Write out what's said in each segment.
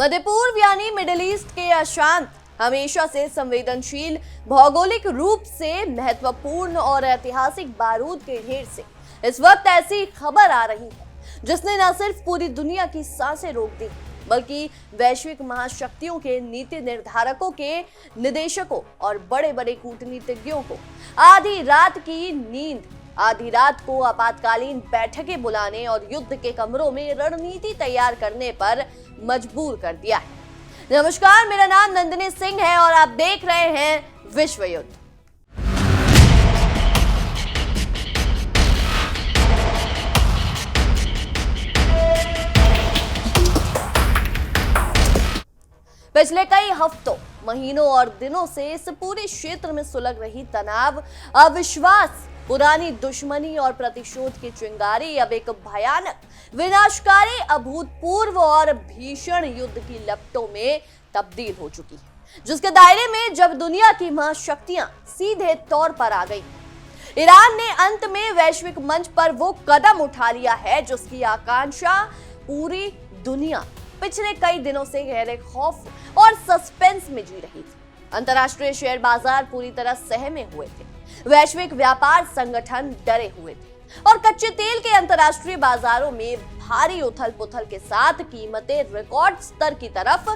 मध्य पूर्व यानी middle east के अशांत, हमेशा से संवेदनशील, भौगोलिक रूप से महत्वपूर्ण और ऐतिहासिक बारूद के ढेर से इस वक्त ऐसी खबर आ रही है जिसने न सिर्फ पूरी दुनिया की सांसें रोक दी, बल्कि वैश्विक महाशक्तियों के नीति निर्धारकों के निदेशकों और बड़े बड़े कूटनीतिज्ञों को आधी रात की नींद, आधी रात को आपातकालीन बैठकें बुलाने और युद्ध के कमरों में रणनीति तैयार करने पर मजबूर कर दिया है। नमस्कार, मेरा नाम नंदिनी सिंह है और आप देख रहे हैं विश्व युद्ध। पिछले कई हफ्तों, महीनों और दिनों से इस पूरे क्षेत्र में सुलग रही तनाव, अविश्वास, पुरानी दुश्मनी और प्रतिशोध की चिंगारी अब एक भयानक, विनाशकारी, अभूतपूर्व और भीषण युद्ध की लपटों में तब्दील हो चुकी है, जिसके दायरे में जब दुनिया की महाशक्तियां सीधे तौर पर आ गई। ईरान ने अंत में वैश्विक मंच पर वो कदम उठा लिया है जिसकी आकांक्षा पूरी दुनिया पिछले कई दिनों से गहरे खौफ और सस्पेंस में जी रही थी। अंतर्राष्ट्रीय शेयर बाजार पूरी तरह सहमे हुए थे, वैश्विक व्यापार संगठन डरे हुए थे और कच्चे तेल के अंतर्राष्ट्रीय बाजारों में भारी उथल पुथल के साथ कीमतें रिकॉर्ड स्तर की तरफ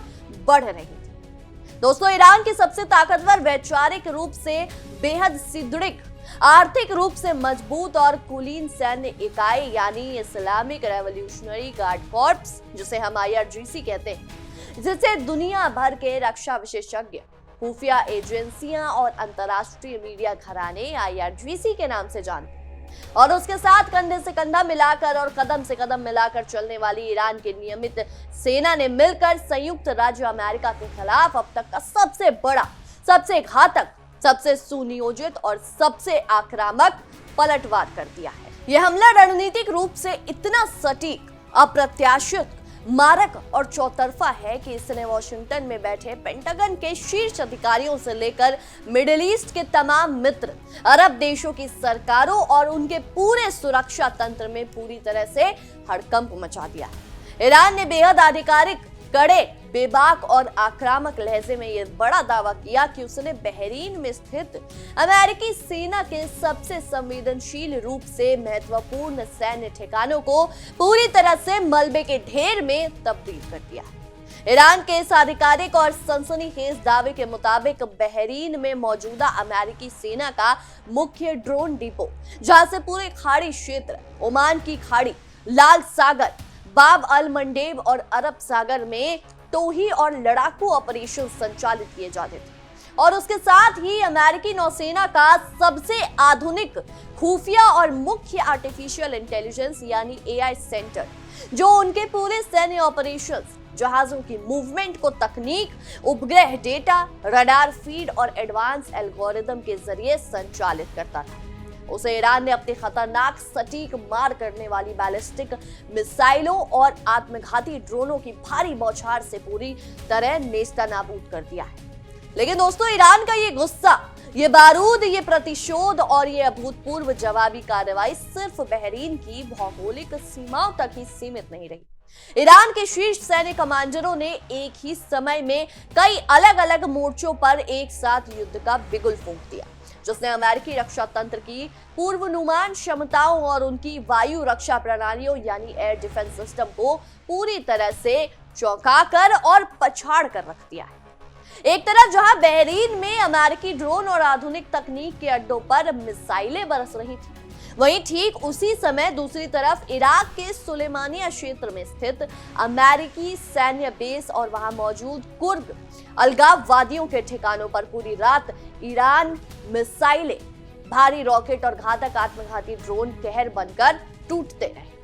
बढ़ रही थी। दोस्तों, ईरान की सबसे ताकतवर, वैचारिक रूप से बेहद सुदृढ़, आर्थिक रूप से मजबूत और कुलीन सैन्य इकाई यानी इस्लामिक रेवोल्यूशनरी गार्ड कॉर्प्स, जिसे हम IRGC कहते हैं, जिसे दुनिया भर के रक्षा विशेषज्ञ, खुफिया एजेंसियां और अंतर्राष्ट्रीय मीडिया घराने IRGC के नाम से जानते हैं, और उसके साथ कंधे से कंधा मिलाकर और कदम से कदम मिलाकर चलने वाली ईरान की नियमित सेना ने मिलकर संयुक्त राज्य अमेरिका के खिलाफ अब तक का सबसे बड़ा, सबसे घातक, सबसे सुनियोजित और सबसे आक्रामक पलटवार कर दिया है। यह हमला रणनीतिक रूप से इतना सटीक, अप्रत्याशित, मारक और चौतरफा है कि इसने वॉशिंगटन में बैठे पेंटागन के शीर्ष अधिकारियों से लेकर मिडिल ईस्ट के तमाम मित्र, अरब देशों की सरकारों और उनके पूरे सुरक्षा तंत्र में पूरी तरह से हड़कंप मचा दिया है। ईरान ने बेहद आधिकारिक, कड़े, बेबाक और आक्रामक लहजे में यह बड़ा दावा किया कि उसने बहरीन में स्थित अमेरिकी सेना के सबसे संवेदनशील रूप से महत्वपूर्ण सैन्य ठिकानों को पूरी तरह से मलबे के ढेर में तब्दील कर दिया। ईरान के इस आधिकारिक और सनसनीखेज दावे के मुताबिक बहरीन में मौजूदा अमेरिकी सेना का मुख्य ड्रोन डिपो, जहां से पूरे खाड़ी क्षेत्र, ओमान की खाड़ी, लाल सागर, बाब अल मंडेब और अरब सागर में टोही और लड़ाकू ऑपरेशन संचालित किए जाते थे, और उसके साथ ही अमेरिकी नौसेना का सबसे आधुनिक खुफिया और मुख्य आर्टिफिशियल इंटेलिजेंस यानी AI सेंटर, जो उनके पूरे सैन्य ऑपरेशंस, जहाजों की मूवमेंट को तकनीक, उपग्रह डेटा, रडार फीड और एडवांस एल्गोरिदम के जरिए संचालित करता था। उसे ईरान ने अपनी खतरनाक, सटीक मार करने वाली बैलिस्टिक मिसाइलों और आत्मघाती ड्रोनों की भारी बौछार से पूरी तरह नेस्तनाबूद कर दिया है। लेकिन दोस्तों, ईरान का ये गुस्सा, ये बारूद, ये प्रतिशोध और ये अभूतपूर्व जवाबी कार्रवाई सिर्फ बहरीन की भौगोलिक सीमाओं तक ही सीमित नहीं रही। ईरान के शीर्ष सैन्य कमांडरों ने एक ही समय में कई अलग अलग मोर्चों पर एक साथ युद्ध का बिगुल फूंक दिया, जिसने अमेरिकी रक्षा तंत्र की पूर्वानुमान क्षमताओं और उनकी वायु रक्षा प्रणालियों यानी एयर डिफेंस सिस्टम को पूरी तरह से चौंकाकर और पछाड़ कर रख दिया है। एक तरफ जहां बहरीन में अमेरिकी ड्रोन और आधुनिक तकनीक के अड्डों पर मिसाइलें बरस रही थी, वहीं ठीक उसी समय दूसरी तरफ इराक के सुलेमानिया क्षेत्र में स्थित अमेरिकी सैन्य बेस और वहां मौजूद कुर्द अलगाववादियों के ठिकानों पर पूरी रात ईरान मिसाइलें, भारी रॉकेट और घातक आत्मघाती ड्रोन कहर बनकर टूटते रहे।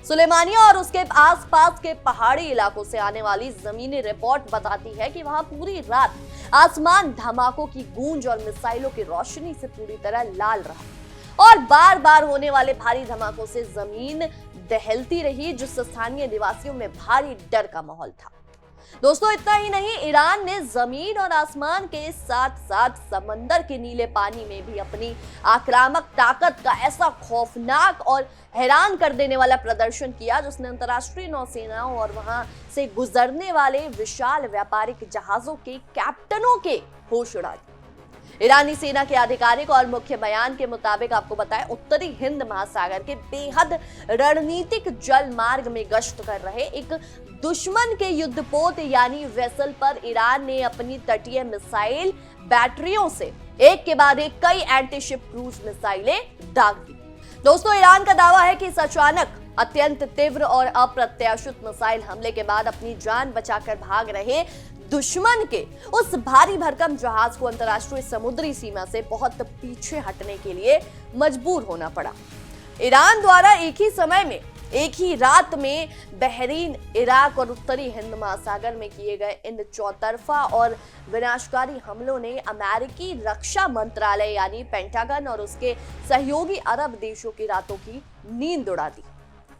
सुलेमानिया और उसके आसपास के पहाड़ी इलाकों से आने वाली जमीनी रिपोर्ट बताती है कि वहां पूरी रात आसमान धमाकों की गूंज और मिसाइलों की रोशनी से पूरी तरह लाल रहा और बार बार होने वाले भारी धमाकों से जमीन दहलती रही, जिससे स्थानीय निवासियों में भारी डर का माहौल था। दोस्तों इतना ही नहीं, ईरान ने जमीन और आसमान के साथ साथ समंदर के नीले पानी में भी अपनी आक्रामक ताकत का ऐसा खौफनाक और हैरान कर देने वाला प्रदर्शन किया जिसने अंतर्राष्ट्रीय नौसेनाओं और वहां से गुजरने वाले विशाल व्यापारिक जहाजों के कैप्टनों के होश उड़ा दिए। ईरानी सेना के आधिकारिक और मुख्य बयान के मुताबिक आपको बताएं, उत्तरी हिंद महासागर के बेहद रणनीतिक जल मार्ग में गश्त कर रहे एक दुश्मन के युद्धपोत यानी वेसल पर ईरान ने अपनी तटीय मिसाइल बैटरियों से एक के बाद एक कई एंटी शिप क्रूज मिसाइलें दाग दी। दोस्तों ईरान का दावा है कि इस अचानक अत्यंत तीव्र और अप्रत्याशित मिसाइल हमले के बाद अपनी जान बचाकर भाग रहे दुश्मन के उस भारी भरकम जहाज को अंतर्राष्ट्रीय समुद्री सीमा से बहुत पीछे हटने के लिए मजबूर होना पड़ा। ईरान द्वारा एक ही समय में एक ही रात में बहरीन, इराक और उत्तरी हिंद महासागर में किए गए इन चौतरफा और विनाशकारी हमलों ने अमेरिकी रक्षा मंत्रालय यानी पेंटागन और उसके सहयोगी अरब देशों की रातों की नींद उड़ा दी।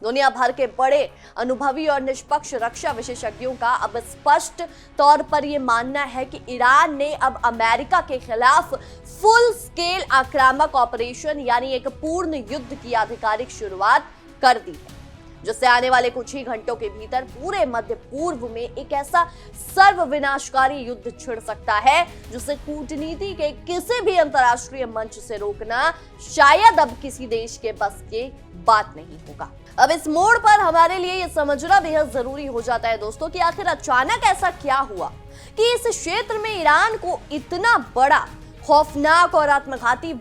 दुनिया भर के बड़े अनुभवी और निष्पक्ष रक्षा विशेषज्ञों का अब स्पष्ट तौर पर यह मानना है कि ईरान ने अब अमेरिका के खिलाफ फुल स्केल आक्रामक ऑपरेशन यानी एक पूर्ण युद्ध की आधिकारिक शुरुआत कर दी है, जिससे आने वाले कुछ ही घंटों के भीतर पूरे मध्य पूर्व में एक ऐसा सर्व विनाशकारी युद्ध छिड़ सकता है जिसे कूटनीति के किसी भी अंतर्राष्ट्रीय मंच से रोकना शायद अब किसी देश के बस की बात नहीं होगा। अब इस मोड़ पर हमारे लिए यह समझना बेहद जरूरी हो जाता है दोस्तों कि आखिर अचानक ऐसा क्या हुआ कि इस क्षेत्र में ईरान को इतना बड़ा, खौफनाक और आत्मघाती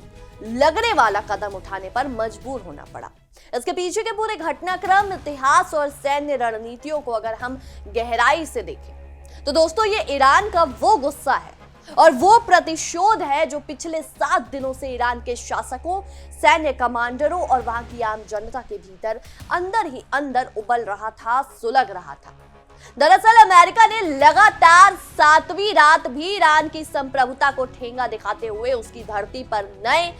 लगने वाला कदम उठाने पर मजबूर होना पड़ा। इसके पीछे के पूरे घटनाक्रम, इतिहास और सैन्य रणनीतियों को अगर हम गहराई से देखें तो दोस्तों ये ईरान का वो गुस्सा है और वो प्रतिशोध है जो पिछले 7 दिनों से ईरान के शासकों, सैन्य कमांडरों और वहां की आम जनता के भीतर अंदर ही अंदर उबल रहा था, सुलग रहा था। दरअसल अमेरिका ने लगातार 7वीं रात भी ईरान की संप्रभुता को ठेंगा दिखाते हुए उसकी धरती पर नए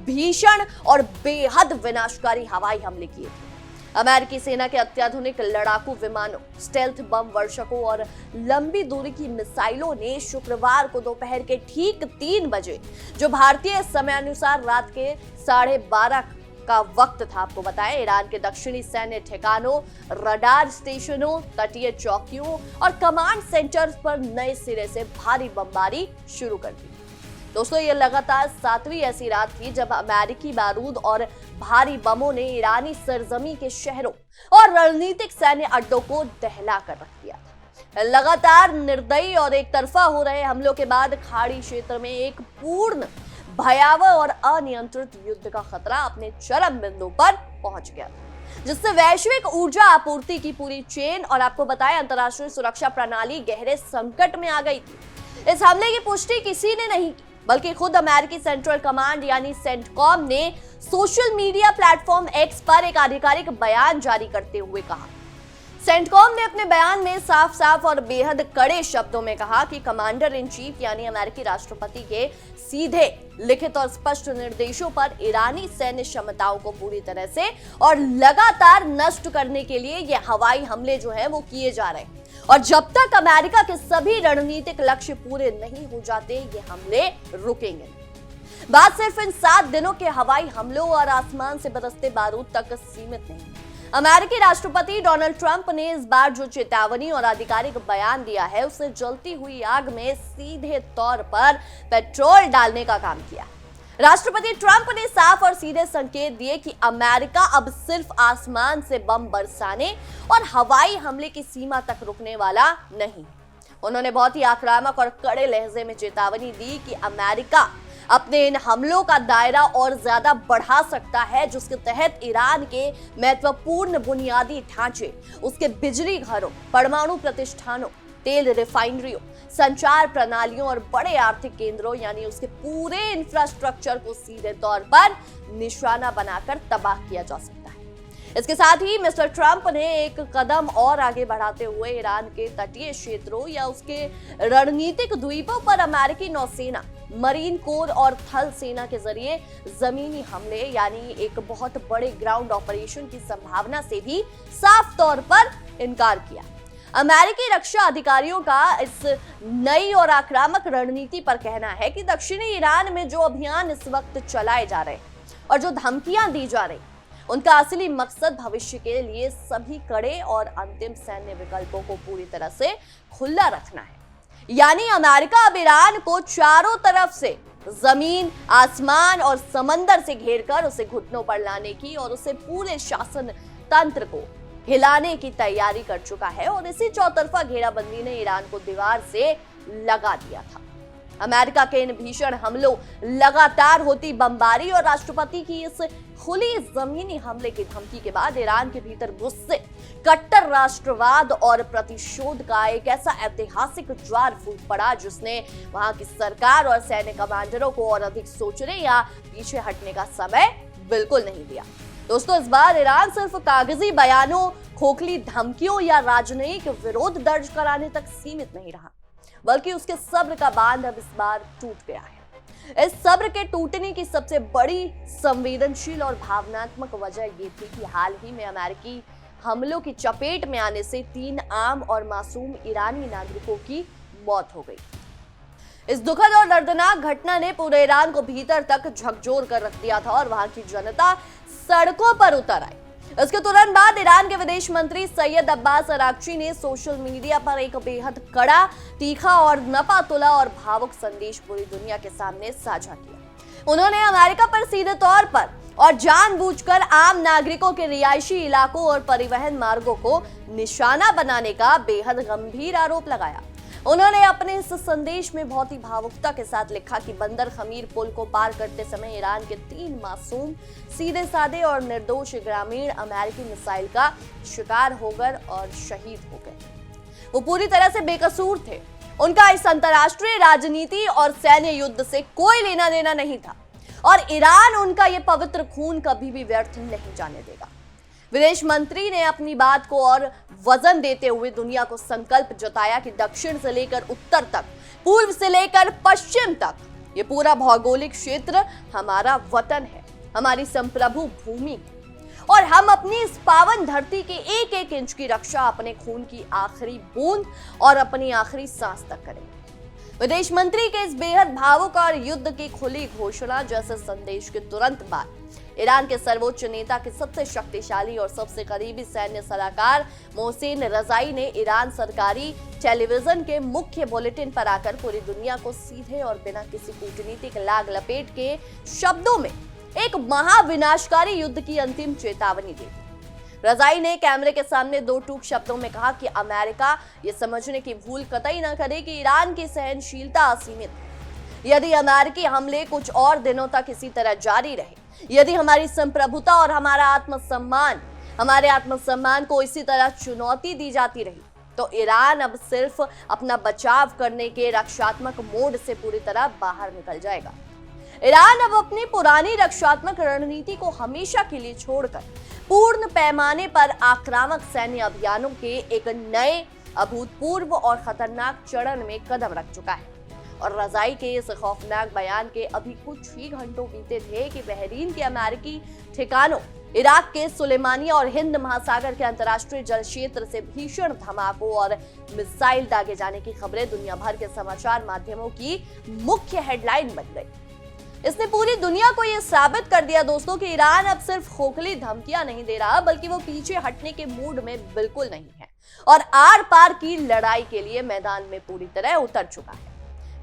भीषण और बेहद विनाशकारी हवाई हमले किए थे। अमेरिकी सेना के अत्याधुनिक लड़ाकू विमानों, स्टेल्थ बम वर्षकों और लंबी दूरी की मिसाइलों ने शुक्रवार को दोपहर के ठीक 3 बजे, जो भारतीय समयानुसार रात के 12:30 का वक्त था, आपको बताएं, ईरान के दक्षिणी सैन्य ठिकानों, रडार स्टेशनों, तटीय चौकियों और कमांड सेंटर्स पर नए सिरे से भारी बमबारी शुरू कर दी। दोस्तों ये लगातार 7वीं ऐसी रात थी जब अमेरिकी बारूद और भारी बमों ने ईरानी सरजमी के शहरों और रणनीतिक सैन्य अड्डों को दहला कर रख दिया था। लगातार निर्दयी और एक तरफा हो रहे हमलों के बाद खाड़ी क्षेत्र में एक पूर्ण, भयावह और अनियंत्रित युद्ध का खतरा अपने चरम बिंदु पर पहुंच गया था, जिससे वैश्विक ऊर्जा आपूर्ति की पूरी चेन और आपको बताएं अंतर्राष्ट्रीय सुरक्षा प्रणाली गहरे संकट में आ गई थी। इस हमले की पुष्टि किसी ने नहीं की, बल्कि खुद अमेरिकी सेंट्रल कमांड यानी सेंटकॉम ने सोशल मीडिया प्लेटफॉर्म एक्स पर एक आधिकारिक बयान जारी करते हुए कहा। सेंटकॉम ने अपने बयान में साफ साफ और बेहद कड़े शब्दों में कहा कि कमांडर इन चीफ यानी अमेरिकी राष्ट्रपति के सीधे लिखित और स्पष्ट निर्देशों पर ईरानी सैन्य क्षमताओं को पूरी तरह से और लगातार नष्ट करने के लिए ये हवाई हमले जो है वो किए जा रहे हैं, और जब तक अमेरिका के सभी रणनीतिक लक्ष्य पूरे नहीं हो जाते ये हमले रुकेंगे। बात सिर्फ इन 7 दिनों के हवाई हमलों और आसमान से बरसते बारूद तक सीमित नहीं। अमेरिकी राष्ट्रपति डोनाल्ड ट्रंप ने इस बार जो चेतावनी और आधिकारिक बयान दिया है उसे जलती हुई आग में सीधे तौर पर पेट्रोल डालने का काम किया। राष्ट्रपति ट्रंप ने साफ और सीधे संकेत दिए कि अमेरिका अब सिर्फ आसमान से बम बरसाने और हवाई हमले की सीमा तक रुकने वाला नहीं। उन्होंने बहुत ही आक्रामक और कड़े लहजे में चेतावनी दी कि अमेरिका अपने इन हमलों का दायरा और ज्यादा बढ़ा सकता है, जिसके तहत ईरान के महत्वपूर्ण बुनियादी ढांचे, उसके बिजली घरों, परमाणु प्रतिष्ठानों, तेल रिफाइनरियों, संचार प्रणालियों और बड़े आर्थिक केंद्रों यानी उसके पूरे इंफ्रास्ट्रक्चर को सीधे तौर पर निशाना बनाकर तबाह किया जा सकता है। इसके साथ ही मिस्टर ट्रंप ने एक कदम और आगे बढ़ाते हुए ईरान के तटीय क्षेत्रों या उसके रणनीतिक द्वीपों पर अमेरिकी नौसेना, मरीन कोर और थल सेना के जरिए जमीनी हमले यानी एक बहुत बड़े ग्राउंड ऑपरेशन की संभावना से भी साफ तौर पर इनकार किया। अमेरिकी रक्षा अधिकारियों का इस नई और आक्रामक रणनीति पर कहना है कि दक्षिणी ईरान में जो अभियान इस वक्त चलाए जा रहे हैं और जो धमकियां दी जा रही, उनका असली मकसद भविष्य के लिए सभी कड़े और अंतिम सैन्य विकल्पों को पूरी तरह से खुला रखना है। यानी अमेरिका अब ईरान को चारों तरफ से जमीन, आसमान और समंदर से घेरकर उसे घुटनों पर लाने की और उसे पूरे शासन तंत्र को हिलाने की तैयारी कर चुका है। और इसी चौतरफा घेराबंदी ने ईरान को दीवार से लगा दिया था। अमेरिका के इन भीषण हमलों, लगातार होती बमबारी और राष्ट्रपति की इस खुली जमीनी हमले की धमकी के बाद ईरान के भीतर गुस्से, कट्टर राष्ट्रवाद और प्रतिशोध का एक ऐसा ऐतिहासिक ज्वार फूट पड़ा जिसने वहां की सरकार और सैन्य कमांडरों को और अधिक सोचने या पीछे हटने का समय बिल्कुल नहीं दिया। दोस्तों, इस बार ईरान सिर्फ कागजी बयानों, खोखली धमकियों या राजनयिक विरोध दर्ज कराने तक सीमित नहीं रहा, बल्कि उसके सब्र का बांध अब इस बार टूट गया है। इस सब्र के टूटने की सबसे बड़ी संवेदनशील और भावनात्मक वजह ये थी कि हाल ही में अमेरिकी हमलों की चपेट में आने से 3 आम और मासूम ईरानी नागरिकों की मौत हो गई। इस दुखद और दर्दनाक घटना ने पूरे ईरान को भीतर तक झकझोर कर रख दिया था और वहां की जनता सड़कों पर उतर आई। इसके तुरंत बाद ईरान के विदेश मंत्री सैयद अब्बास अराक्ची ने सोशल मीडिया पर एक बेहद कड़ा, तीखा और नपातुला और भावुक संदेश पूरी दुनिया के सामने साझा किया। उन्होंने अमेरिका पर सीधे तौर पर और जानबूझकर आम नागरिकों के रिहायशी इलाकों और परिवहन मार्गों को निशाना बनाने का बेहद गंभीर आरोप लगाया। उन्होंने अपने इस संदेश में बहुत ही भावुकता के साथ लिखा कि बंदर खमीर पुल को पार करते समय ईरान के 3 मासूम, सीधे साधे और निर्दोष ग्रामीण अमेरिकी मिसाइल का शिकार हो गए और शहीद हो गए। वो पूरी तरह से बेकसूर थे। उनका इस अंतर्राष्ट्रीय राजनीति और सैन्य युद्ध से कोई लेना देना नहीं था और ईरान उनका ये पवित्र खून कभी भी व्यर्थ नहीं जाने देगा। विदेश मंत्री ने अपनी बात को और वजन देते हुए दुनिया को संकल्प जताया कि दक्षिण से लेकर उत्तर तक, पूर्व से लेकर पश्चिम तक, ये पूरा भौगोलिक क्षेत्र हमारा वतन है, हमारी संप्रभु भूमि है और हम अपनी इस पावन धरती के एक एक इंच की रक्षा अपने खून की आखिरी बूंद और अपनी आखिरी सांस तक करेंगे। विदेश मंत्री के इस बेहद भावुक और युद्ध की खुली घोषणा जैसे संदेश के तुरंत बाद ईरान के सर्वोच्च नेता के सबसे शक्तिशाली और सबसे करीबी सैन्य सलाहकार मोहसिन रजाई ने ईरान सरकारी टेलीविजन के मुख्य बुलेटिन पर आकर पूरी दुनिया को सीधे और बिना किसी कूटनीतिक लाग लपेट के शब्दों में एक महाविनाशकारी युद्ध की अंतिम चेतावनी दी। रजाई ने कैमरे के सामने 2 टूक शब्दों में कहा कि अमेरिका ये समझने की भूल कतई न करे कि ईरान की सहनशीलता असीमित है। यदि अमेरिकी हमले कुछ और दिनों तक इसी तरह जारी रहे, यदि हमारी संप्रभुता और हमारे आत्मसम्मान को इसी तरह चुनौती दी जाती रही, तो ईरान अब सिर्फ अपना बचाव करने के रक्षात्मक मोड से पूरी तरह बाहर निकल जाएगा। ईरान अब अपनी पुरानी रक्षात्मक रणनीति को हमेशा के लिए छोड़कर पूर्ण पैमाने पर आक्रामक सैन्य अभियानों के एक नए, अभूतपूर्व और खतरनाक चरण में कदम रख चुका है। और रजाई के इस खौफनाक बयान के अभी कुछ ही घंटों बीते थे कि बहरीन के अमेरिकी ठिकानों, इराक के सुलेमानिया और हिंद महासागर के अंतर्राष्ट्रीय जल क्षेत्र से भीषण धमाकों और मिसाइल दागे जाने की खबरें दुनिया भर के समाचार माध्यमों की मुख्य हेडलाइन बन गई। इसने पूरी दुनिया को यह साबित कर दिया दोस्तों कि ईरान अब सिर्फ खोखली धमकियां नहीं दे रहा, बल्कि वो पीछे हटने के मूड में बिल्कुल नहीं है और आर पार की लड़ाई के लिए मैदान में पूरी तरह उतर चुका है।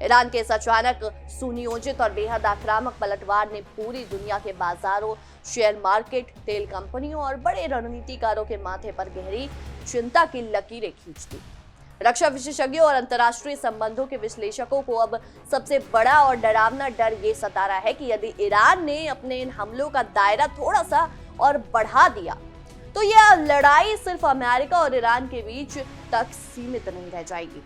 ईरान के इस अचानक सुनियोजित और बेहद आक्रामक पलटवार ने पूरी दुनिया के बाजारों, शेयर मार्केट, तेल कंपनियों और बड़े रणनीतिकारों के माथे पर गहरी चिंता की लकीरें खींच दी। रक्षा विशेषज्ञों और अंतर्राष्ट्रीय संबंधों के विश्लेषकों को अब सबसे बड़ा और डरावना डर ये सता रहा है कि यदि ईरान ने अपने इन हमलों का दायरा थोड़ा सा और बढ़ा दिया, तो यह लड़ाई सिर्फ अमेरिका और ईरान के बीच तक सीमित नहीं रह जाएगी।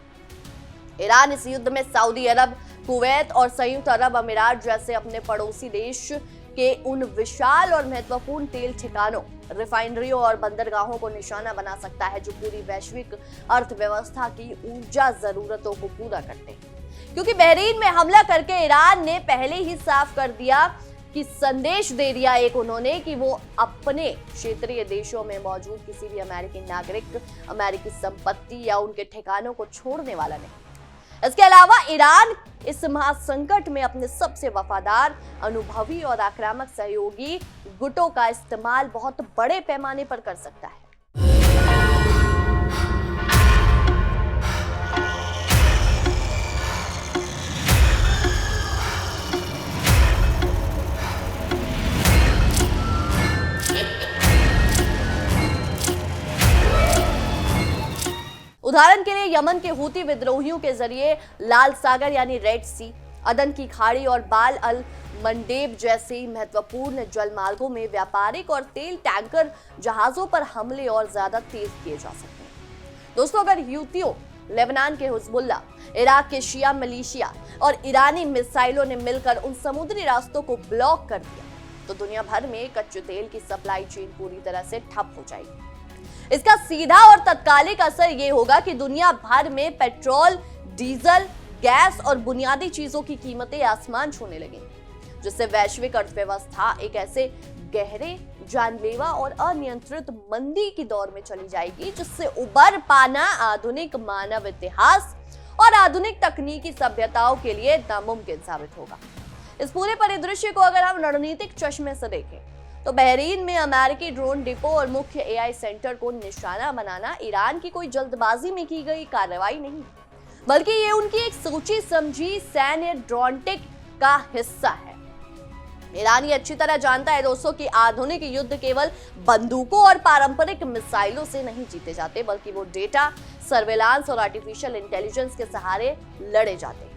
ईरान इस युद्ध में सऊदी अरब, कुवैत और संयुक्त अरब अमीरात जैसे अपने पड़ोसी देश के उन विशाल और महत्वपूर्ण तेल ठिकानों, रिफाइनरियों और बंदरगाहों को निशाना बना सकता है जो पूरी वैश्विक अर्थव्यवस्था की ऊर्जा जरूरतों को पूरा करते हैं। क्योंकि बहरीन में हमला करके ईरान ने पहले ही साफ कर दिया कि संदेश दे दिया एक उन्होंने कि वो अपने क्षेत्रीय देशों में मौजूद किसी भी अमेरिकी नागरिक, अमेरिकी संपत्ति या उनके ठिकानों को छोड़ने वाला नहीं। इसके अलावा ईरान इस महासंकट में अपने सबसे वफादार, अनुभवी और आक्रामक सहयोगी गुटों का इस्तेमाल बहुत बड़े पैमाने पर कर सकता है। उदाहरण के लिए यमन के हूती विद्रोहियों के जरिए लाल सागर यानी रेड सी, अदन की खाड़ी और बाल अल मंडेब जैसे महत्वपूर्ण जलमार्गों में व्यापारिक और तेल टैंकर जहाजों पर हमले और ज्यादा तेज किए जा सकते हैं। दोस्तों, अगर हूतियों, लेबनान के हिजबुल्लाह, इराक के शिया मिलिशिया और ईरानी मिसाइलों ने मिलकर उन समुद्री रास्तों को ब्लॉक कर दिया तो दुनिया भर में कच्चे तेल की सप्लाई चेन पूरी तरह से ठप हो जाएगी। इसका सीधा और तत्कालिक असर यह होगा कि दुनिया भर में पेट्रोल, डीजल, गैस और बुनियादी चीजों की कीमतें आसमान छूने लगेंगी, जिससे वैश्विक अर्थव्यवस्था एक ऐसे गहरे, जानलेवा और अनियंत्रित मंदी की दौर में चली जाएगी जिससे उबर पाना आधुनिक मानव इतिहास और आधुनिक तकनीकी सभ्यताओं के लिए नामुमकिन साबित होगा। इस पूरे परिदृश्य को अगर हम रणनीतिक चश्मे से देखें तो बहरीन में अमेरिकी ड्रोन डिपो और मुख्य एआई सेंटर को निशाना बनाना ईरान की कोई जल्दबाजी में की गई कार्रवाई नहीं, बल्कि ये उनकी एक सोची समझी सैन्य ड्रोनटिक का हिस्सा है। ईरान ये अच्छी तरह जानता है दोस्तों कि आधुनिक युद्ध केवल बंदूकों और पारंपरिक मिसाइलों से नहीं जीते जाते, बल्कि वो डेटा, सर्वेलांस और आर्टिफिशियल इंटेलिजेंस के सहारे लड़े जाते हैं।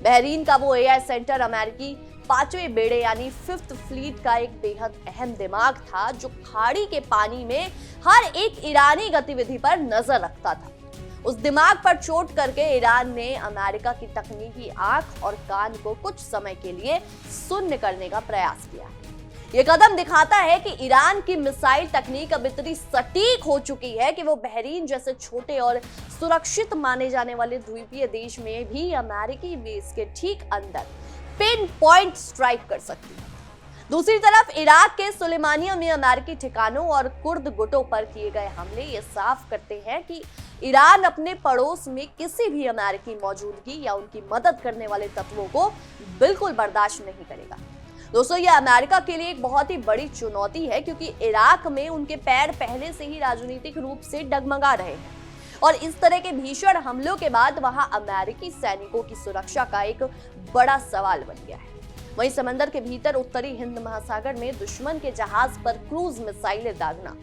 बहरीन का वो एआई सेंटर अमेरिकी 5वें बेड़े यानी 5th फ्लीट का एक बेहद अहम दिमाग था, जो खाड़ी के पानी में हर एक ईरानी गतिविधि पर नजर रखता था। उस दिमाग पर चोट करके ईरान ने अमेरिका की तकनीकी आंख और कान को कुछ समय के लिए शून्य करने का प्रयास किया है। ये कदम दिखाता है कि ईरान की मिसाइल तकनीक अब इतनी सटीक हो चुकी है कि वो बहरीन जैसे छोटे और सुरक्षित माने जाने वाले द्वीपीय देश में भी अमेरिकी बेस के ठीक अंदर पिन पॉइंट स्ट्राइक कर सकती है। दूसरी तरफ इराक के सुलेमानिया में अमेरिकी ठिकानों और कुर्द गुटों पर किए गए हमले ये साफ करते हैं कि ईरान अपने पड़ोस में किसी भी अमेरिकी मौजूदगी या उनकी मदद करने वाले तत्वों को बिल्कुल बर्दाश्त नहीं करेगा। दोस्तों, ये अमेरिका के लिए एक बहुत ही बड़ी चुनौती है, क्योंकि इराक में उनके पैर पहले से ही राजनीतिक रूप से डगमगा रहे हैं और इस तरह के भीषण हमलों के बाद वहां अमेरिकी सैनिकों की सुरक्षा का एक बड़ा सवाल बन गया है। वहीं समंदर के भीतर उत्तरी हिंद महासागर में दुश्मन के जहाज पर क्रूज मिसाइलें दागना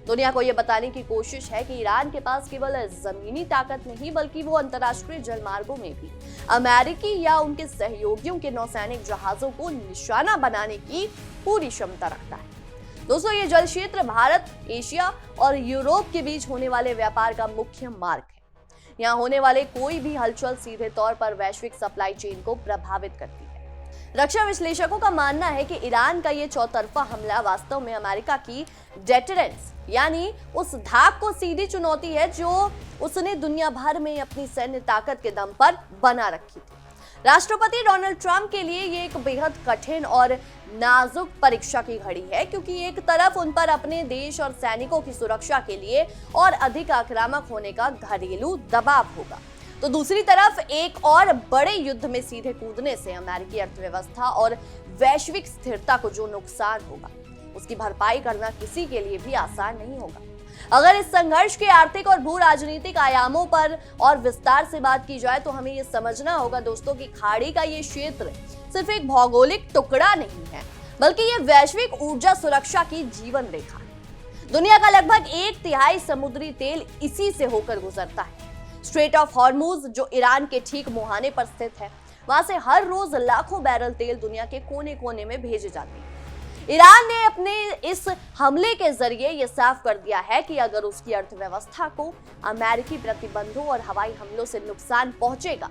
दुनिया को यह बताने की कोशिश है कि ईरान के पास केवल जमीनी ताकत नहीं, बल्कि वो अंतर्राष्ट्रीय जलमार्गों में भी अमेरिकी या उनके सहयोगियों के नौसैनिक जहाजों को निशाना बनाने की पूरी क्षमता रखता है। दोस्तों, ये जल क्षेत्र भारत, एशिया और यूरोप के बीच होने वाले व्यापार का मुख्य मार्ग है। यहाँ होने वाले कोई भी हलचल सीधे तौर पर वैश्विक सप्लाई चेन को प्रभावित करती है। रक्षा विश्लेषकों का मानना है कि ईरान का ये चौतरफा हमला वास्तव में अमेरिका की डेटरेंस यानी उस धाक को सीधी चुनौती है जो उसने दुनिया भर में अपनी सैन्य ताकत के दम पर बना रखी थी। राष्ट्रपति डोनाल्ड ट्रंप के लिए ये एक बेहद कठिन और नाजुक परीक्षा की घड़ी है, क्योंकि एक तरफ उन पर अपने देश और सैनिकों की सुरक्षा के लिए और अधिक आक्रामक होने का घरेलू दबाव होगा, तो दूसरी तरफ एक और बड़े युद्ध में सीधे कूदने से अमेरिकी अर्थव्यवस्था और वैश्विक स्थिरता को जो नुकसान होगा उसकी भरपाई करना किसी के लिए भी आसान नहीं होगा। अगर इस संघर्ष के आर्थिक और भू राजनीतिक आयामों पर और विस्तार से बात की जाए तो हमें ये समझना होगा दोस्तों कि खाड़ी का ये क्षेत्र सिर्फ एक भौगोलिक टुकड़ा नहीं है, बल्कि ये वैश्विक ऊर्जा सुरक्षा की जीवन रेखा है। दुनिया का लगभग 1/3 समुद्री तेल इसी से होकर गुजरता है। स्ट्रेट ऑफ हॉर्मुज जो ईरान के ठीक मुहाने पर स्थित है, वहां से हर रोज लाखों बैरल तेल दुनिया के कोने कोने में भेजे जाते हैं। ईरान ने अपने इस हमले के जरिए यह साफ कर दिया है कि अगर उसकी अर्थव्यवस्था को अमेरिकी प्रतिबंधों और हवाई हमलों से नुकसान पहुंचेगा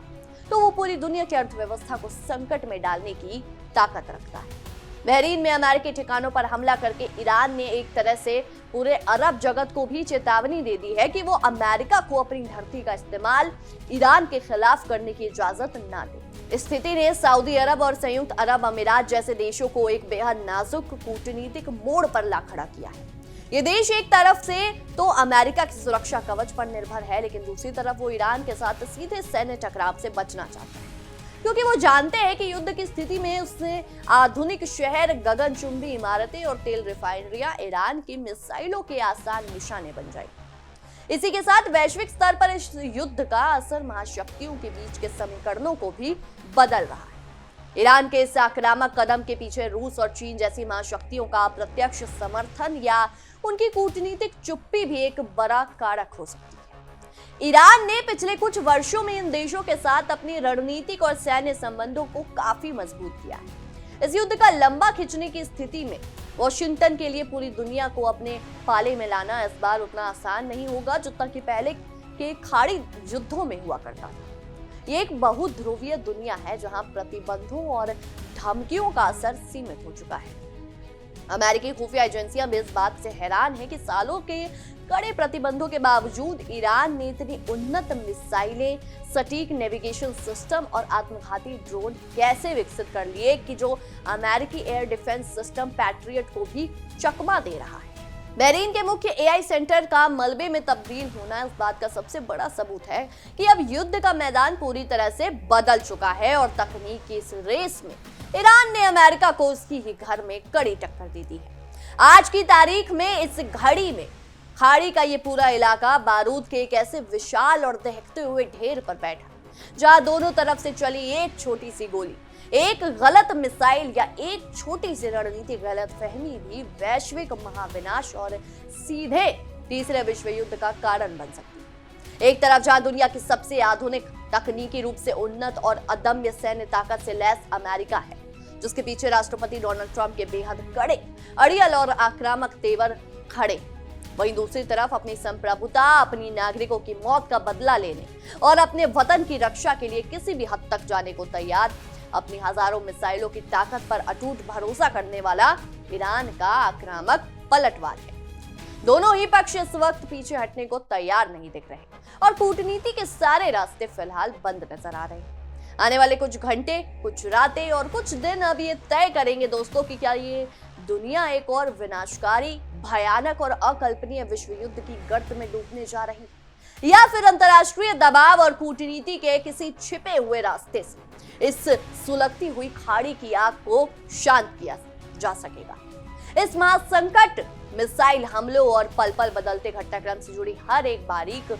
तो वो पूरी दुनिया की अर्थव्यवस्था को संकट में डालने की ताकत रखता है। बहरीन में अमेरिकी ठिकानों पर हमला करके ईरान ने एक तरह से पूरे अरब जगत को भी चेतावनी दे दी है कि वो अमेरिका को अपनी धरती का इस्तेमाल ईरान के खिलाफ करने की इजाजत ना दे। स्थिति ने सऊदी अरब और संयुक्त अरब अमीरात जैसे देशों को एक बेहद नाजुक कूटनीतिक मोड़ पर ला खड़ा किया है। ये देश एक तरफ से तो अमेरिका की सुरक्षा कवच पर निर्भर है, लेकिन दूसरी तरफ वो ईरान के साथ सीधे सैन्य टकराव से बचना चाहता है, क्योंकि वो जानते हैं कि युद्ध की स्थिति में उसने आधुनिक शहर, गगनचुंबी इमारतें और तेल रिफाइनरियां ईरान की मिसाइलों के आसान निशाने बन जाएंगी। इसी के साथ वैश्विक स्तर पर इस युद्ध का असर महाशक्तियों के बीच के समीकरणों को भी बदल रहा है। ईरान के इस आक्रामक कदम के पीछे रूस और चीन जैसी महाशक्तियों का अप्रत्यक्ष समर्थन या उनकी कूटनीतिक चुप्पी भी एक बड़ा कारक हो सकती है। ईरान ने पिछले कुछ वर्षों में इन देशों के साथ अपनी रणनीतिक और सैन्य संबंधों को काफी मजबूत किया है। इस युद्ध का लंबा खिंचने की स्थिति में वॉशिंगटन के लिए पूरी दुनिया को अपने पाले में लाना इस बार उतना आसान नहीं होगा जितना कि पहले के खाड़ी युद्धों में हुआ करता था। ये एक बहुध्रुवीय दुनिया है जहां प्रतिबंधों और धमकियों का असर सीमित हो चुका है। अमेरिकी खुफिया एजेंसियां भी इस बात से हैरान है कि सालों के कड़े प्रतिबंधों के बावजूद ईरान ने इतनी उन्नत मिसाइलें, सटीक नेविगेशन सिस्टम और आत्मघाती ड्रोन कैसे विकसित कर लिए कि जो अमेरिकी एयर डिफेंस सिस्टम पैट्रियट को भी चकमा दे रहा है। बहरीन के मुख्य एआई सेंटर का मलबे में तब्दील होना इस बात का सबसे बड़ा सबूत है कि अब युद्ध का मैदान पूरी तरह से बदल चुका है और तकनीक की इस रेस में ईरान ने अमेरिका को उसकी ही घर में कड़ी टक्कर दे दी है। आज की तारीख में इस घड़ी में खाड़ी का ये पूरा इलाका बारूद के एक ऐसे विशाल और दहकते हुए ढेर पर बैठा, जहां दोनों तरफ से चली एक छोटी सी गोली, एक गलत मिसाइल या एक छोटी सी रणनीतिक गलतफहमी भी वैश्विक महाविनाश और सीधे तीसरे विश्व युद्ध का कारण बन सकती है। एक तरफ जहां दुनिया की सबसे आधुनिक, तकनीकी रूप से उन्नत और अदम्य सैन्य ताकत से लैस अमेरिका है, जिसके पीछे राष्ट्रपति डोनाल्ड ट्रंप के बेहद कड़े, अड़ियल और आक्रामक तेवर खड़े, वहीं दूसरी तरफ अपनी संप्रभुता, अपनी नागरिकों की मौत का बदला लेने और अपने वतन की रक्षा के लिए किसी भी हद तक जाने को तैयार, अपनी हजारों मिसाइलों की ताकत पर अटूट भरोसा करने वाला ईरान का आक्रामक पलटवार है। दोनों ही पक्ष इस वक्त पीछे हटने को तैयार नहीं दिख रहे और कूटनीति के सारे रास्ते फिलहाल बंद नजर आ रहे हैं। आने वाले कुछ घंटे, कुछ रातें और कुछ दिन अब ये तय करेंगे दोस्तों कि क्या ये दुनिया एक और विनाशकारी, भयानक और अकल्पनीय विश्व युद्ध की गर्त में डूबने जा रही है, या फिर अंतर्राष्ट्रीय दबाव और कूटनीति के किसी छिपे हुए रास्ते से इस सुलगती हुई खाड़ी की आग को शांत किया जा सकेगा। इस महासंकट, मिसाइल हमलों और पल पल बदलते घटनाक्रम से जुड़ी हर एक बारीक,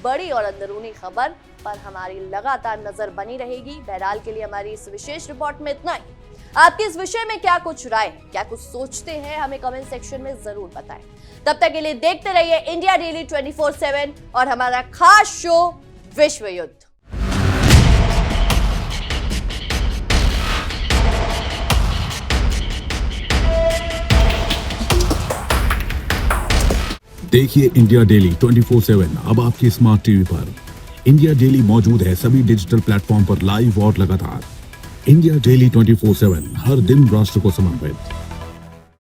बड़ी और अंदरूनी खबर पर हमारी लगातार नजर बनी रहेगी। बहरहाल के लिए हमारी इस विशेष रिपोर्ट में इतना ही। आपकी इस विषय में क्या कुछ राय, क्या कुछ सोचते हैं, हमें कमेंट सेक्शन में जरूर बताएं। तब तक के लिए देखते रहिए इंडिया डेली 24/7 और हमारा खास शो विश्व युद्ध। देखिए इंडिया डेली 24/7 अब आपकी स्मार्ट टीवी पर। इंडिया डेली मौजूद है सभी डिजिटल प्लेटफॉर्म पर लाइव और लगातार। इंडिया डेली 24/7 हर दिन राष्ट्र को समर्पित।